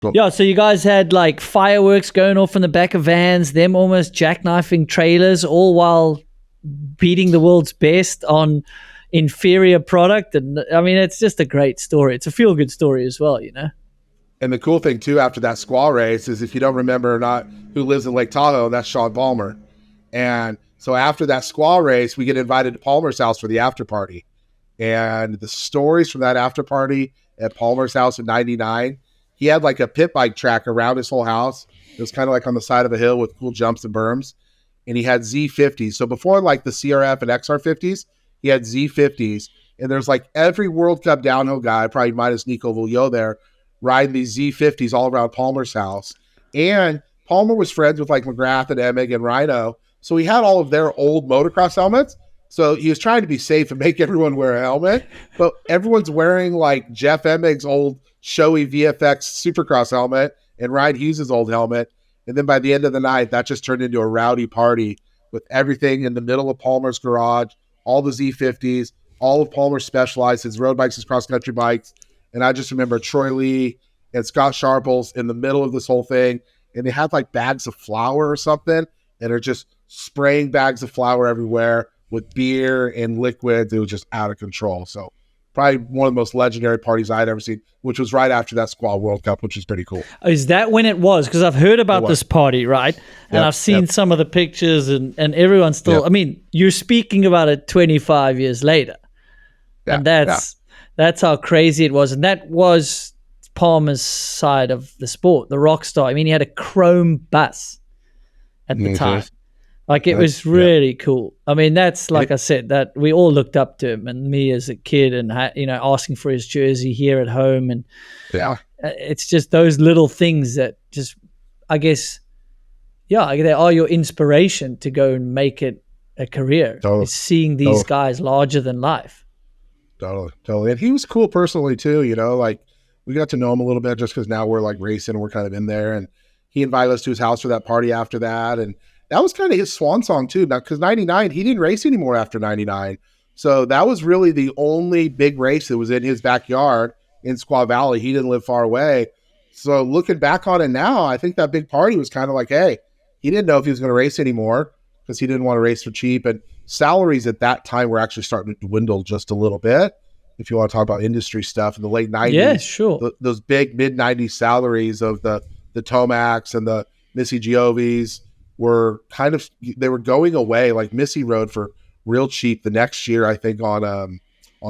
Cool. Yeah, so you guys had like fireworks going off in the back of vans, them almost jackknifing trailers, all while beating the world's best on inferior product. And I mean, it's just a great story. It's a feel-good story as well, you know? And the cool thing too, after that squall race, is if you don't remember or not who lives in Lake Tahoe, that's Sean Palmer. And so after that squall race, we get invited to Palmer's house for the after party. And the stories from that after party at Palmer's house in 99, he had like a pit bike track around his whole house. It was kind of like on the side of a hill with cool jumps and berms. And he had Z50s. So before like the CRF and XR50s, he had Z50s. And there's like every World Cup downhill guy, probably minus Nico Vulliot there, riding these Z50s all around Palmer's house. And Palmer was friends with like McGrath and Emig and Rhino. So he had all of their old motocross helmets. So he was trying to be safe and make everyone wear a helmet. But everyone's wearing like Jeff Emig's old showy VFX Supercross helmet and Ryan Hughes' old helmet. And then by the end of the night, that just turned into a rowdy party with everything in the middle of Palmer's garage, all the Z50s, all of Palmer's Specialized, his road bikes, his cross-country bikes. And I just remember Troy Lee and Scott Sharples in the middle of this whole thing. And they had like bags of flour or something, and are just spraying bags of flour everywhere with beer and liquids. It was just out of control. So probably one of the most legendary parties I'd ever seen, which was right after that Squall World Cup, which was pretty cool. Is that when it was? Because I've heard about this party, right? And I've seen some of the pictures, and everyone's still, I mean, you're speaking about it 25 years later. And that's how crazy it was. And that was Palmer's side of the sport, the rock star. I mean, he had a chrome bus at the time. Like, it was really cool. I mean, that's, like I said, that we all looked up to him, and me as a kid, and, you know, asking for his jersey here at home. And it's just those little things that just, I guess, they are your inspiration to go and make it a career. Is seeing these guys larger than life. Totally. And he was cool personally too, you know, like we got to know him a little bit just because now we're like racing and we're kind of in there. And he invited us to his house for that party after that. And that was kind of his swan song too. Now, because 99, he didn't race anymore after 99. So that was really the only big race that was in his backyard in Squaw Valley. He didn't live far away. So looking back on it now, I think that big party was kind of like, hey, he didn't know if he was going to race anymore because he didn't want to race for cheap. And salaries at that time were actually starting to dwindle just a little bit. If you want to talk about industry stuff in the late 90s. Yeah, sure. Those big mid-90s salaries of the Tomacs and the Missy Giovis were kind of, they were going away. Like Missy rode for real cheap the next year, I think, on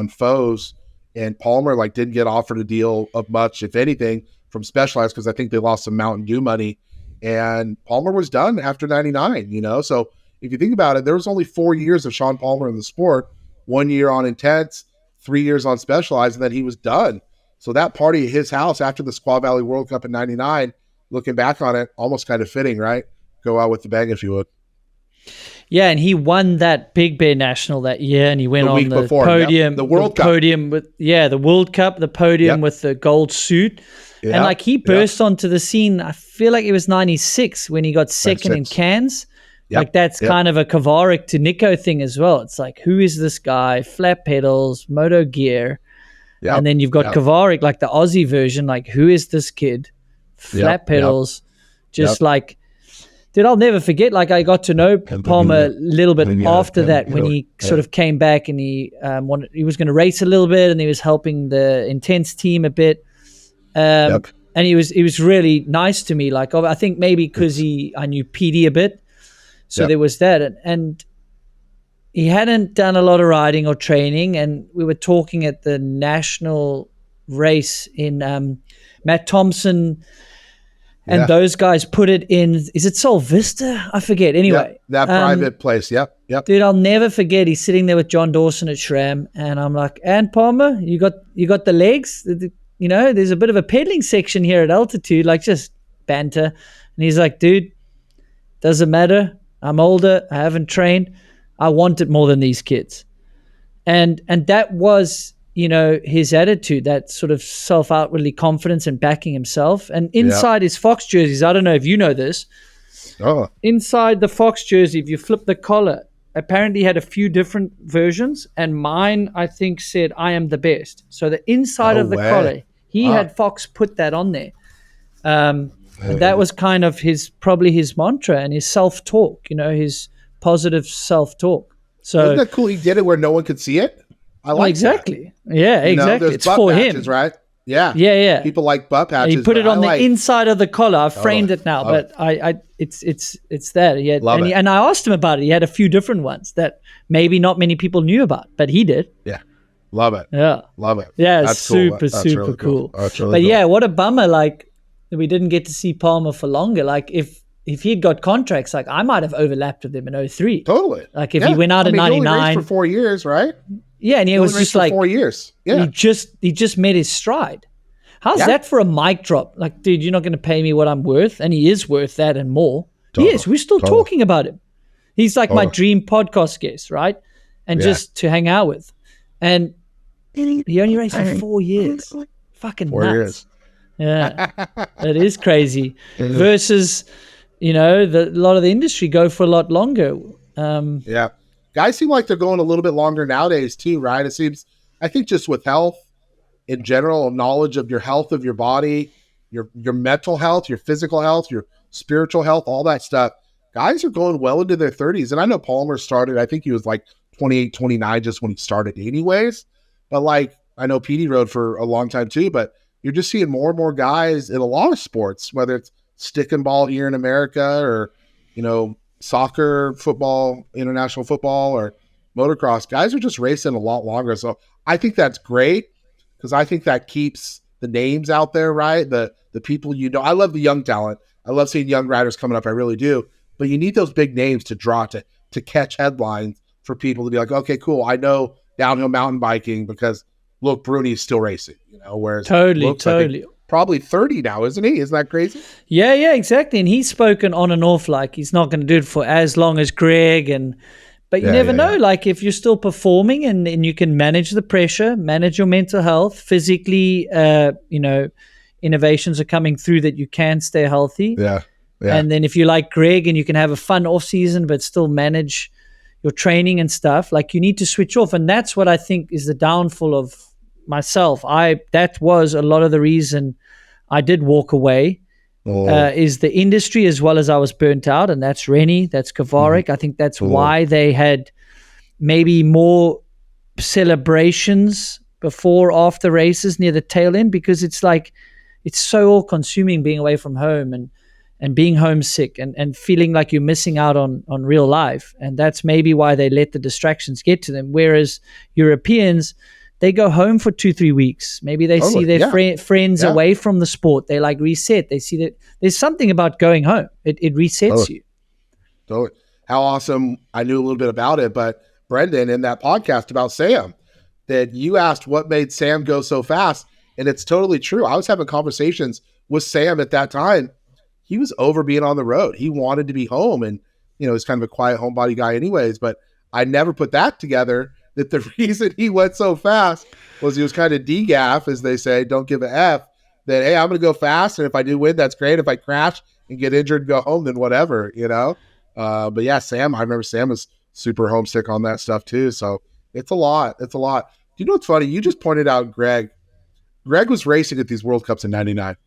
Foes. And Palmer like didn't get offered a deal of much, if anything, from Specialized because I think they lost some Mountain Dew money. And Palmer was done after 99, you know? So if you think about it, there was only 4 years of Sean Palmer in the sport, 1 year on Intense, 3 years on Specialized, and then he was done. So that party at his house after the Squaw Valley World Cup in 99, looking back on it, almost kind of fitting, right? Go out with the bang if you would. Yeah, and he won that Big Bear National that year, and he went on the podium. The World Cup. Podium with, the World Cup, the podium with the gold suit. And like he burst onto the scene, I feel like it was 96 when he got second in Cairns. Like that's kind of a Kovarik to Nico thing as well. It's like, who is this guy? Flat pedals, moto gear. And then you've got Kovarik, like the Aussie version. Like, who is this kid? Flat pedals. Just like, dude, I'll never forget. Like, I got to know Palmer a little bit after that when he sort of came back and he was going to race a little bit and he was helping the Intense team a bit. And he was really nice to me. Like, I think maybe because I knew PD a bit. So there was that. And he hadn't done a lot of riding or training. And we were talking at the national race in Matt Thompson and those guys put it in, is it Sol Vista? I forget. Anyway. That private place. Yep. Dude, I'll never forget. He's sitting there with John Dawson at SRAM. And I'm like, and Palmer, you got the legs? You know, there's a bit of a pedaling section here at altitude, like just banter. And he's like, dude, doesn't matter. I'm older. I haven't trained. I want it more than these kids. And that was, you know, his attitude, that sort of self-outwardly confidence and backing himself. And inside his Fox jerseys, I don't know if you know this. Inside the Fox jersey, if you flip the collar, apparently had a few different versions. And mine, I think, said, I am the best. So the inside of the collar, he had Fox put that on there. And that was kind of probably his mantra and his self-talk, his positive self-talk. So isn't that cool? He did it where no one could see it. I like exactly. that. Yeah, exactly. It's for patches, him, right? Yeah, yeah. People like butt patches. He put it on the inside of the collar. I've framed it now, but it's that. And I asked him about it. He had a few different ones that maybe not many people knew about, but he did. Yeah, love it. Yeah, love it. Yeah, that's super really cool. That's really cool. Yeah, what a bummer! Like we didn't get to see Palmer for longer. Like if he'd got contracts, like I might have overlapped with him in 03. Totally. Like if he went out in 99 he only raced for 4 years, right? Yeah, and he was just like 4 years. Yeah, he just met his stride. How's that for a mic drop? Like, dude, you're not going to pay me what I'm worth, and he is worth that and more. Yes, we're still talking about him. He's like my dream podcast guest, right? And just to hang out with. And he only raced for 4 years. Fucking 4 nuts. Years. Yeah, it is crazy. Versus, a lot of the industry go for a lot longer. Yeah. Guys seem like they're going a little bit longer nowadays too, right? It seems, I think just with health in general, knowledge of your health of your body, your mental health, your physical health, your spiritual health, all that stuff. Guys are going well into their 30s. And I know Palmer started, I think he was like 28, 29 just when he started anyways. But like, I know PD rode for a long time too, but you're just seeing more and more guys in a lot of sports, whether it's stick and ball here in America or, soccer, football, international football, or motocross. Guys are just racing a lot longer. So I think that's great because I think that keeps the names out there, right? The people I love the young talent. I love seeing young riders coming up. I really do. But you need those big names to draw to catch headlines for people to be like, okay, cool. I know downhill mountain biking because look, Bruni's still racing, whereas totally. Probably 30 now, isn't he? Isn't that crazy? Yeah, exactly. And he's spoken on and off like he's not going to do it for as long as Greg. But you never know. Like if you're still performing and you can manage the pressure, manage your mental health, physically, innovations are coming through that you can stay healthy. Yeah. And then if you like Greg and you can have a fun off season, but still manage your training and stuff, like you need to switch off. And that's what I think is the downfall of myself. That was a lot of the reason I did walk away, is the industry as well as I was burnt out. And that's Rennie, that's Kovarik. I think that's why they had maybe more celebrations before, after races near the tail end, because it's like, it's so all consuming being away from home and being homesick and feeling like you're missing out on real life. And that's maybe why they let the distractions get to them. Whereas Europeans, they go home for 2-3 weeks. Maybe they see their friends away from the sport. They like reset. They see that there's something about going home. It resets you. Totally. How awesome. I knew a little bit about it, but Brendan, in that podcast about Sam, that you asked what made Sam go so fast. And it's totally true. I was having conversations with Sam at that time. He was over being on the road. He wanted to be home and, he's kind of a quiet homebody guy anyways, but I never put that together that the reason he went so fast was he was kind of degaff, as they say, don't give a F, that, hey, I'm going to go fast. And if I do win, that's great. If I crash and get injured and go home, then whatever, But yeah, Sam, I remember Sam was super homesick on that stuff too. So it's a lot. It's a lot. Do you know what's funny? You just pointed out Greg. Greg was racing at these World Cups in 99.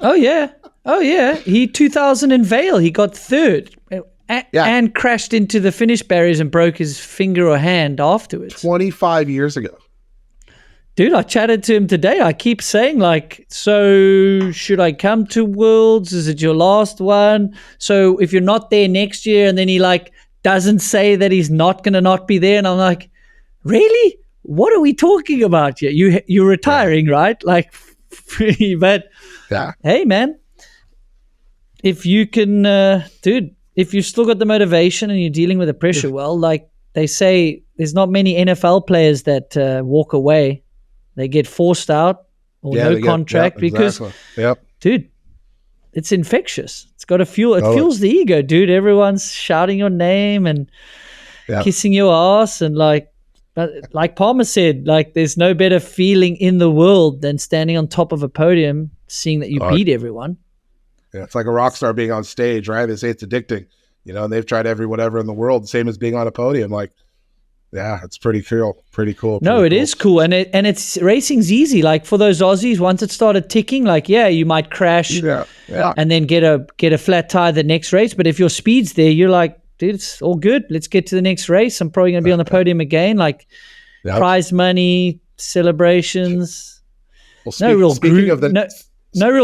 Oh, yeah. He 2000 in Vail, he got third. And crashed into the finish barriers and broke his finger or hand afterwards. 25 years ago. Dude, I chatted to him today. I keep saying, like, so should I come to Worlds? Is it your last one? So if you're not there next year, and then he, like, doesn't say that he's not going to not be there. And I'm like, really? What are we talking about here? You're retiring, right? Like, but hey, man, if you can, dude, if you've still got the motivation and you're dealing with the pressure well, like they say, there's not many NFL players that walk away. They get forced out or no contract because, dude, it's infectious. It's got to fuel. It fuels the ego, dude. Everyone's shouting your name and kissing your ass. And like Palmer said, like there's no better feeling in the world than standing on top of a podium, seeing that you beat everyone. Yeah, it's like a rock star being on stage, right? They say it's addicting, and they've tried every whatever in the world, same as being on a podium. Like Yeah, it's pretty cool. No, it is cool, and it's racing's easy. Like for those Aussies, once it started ticking, like you might crash, and then get a flat tire the next race. But if your speed's there, you're like, dude, it's all good. Let's get to the next race. I'm probably going to be on the podium again. Like prize money, celebrations. Well, no real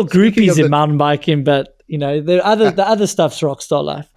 groupies in mountain biking, but the other stuff's rockstar life.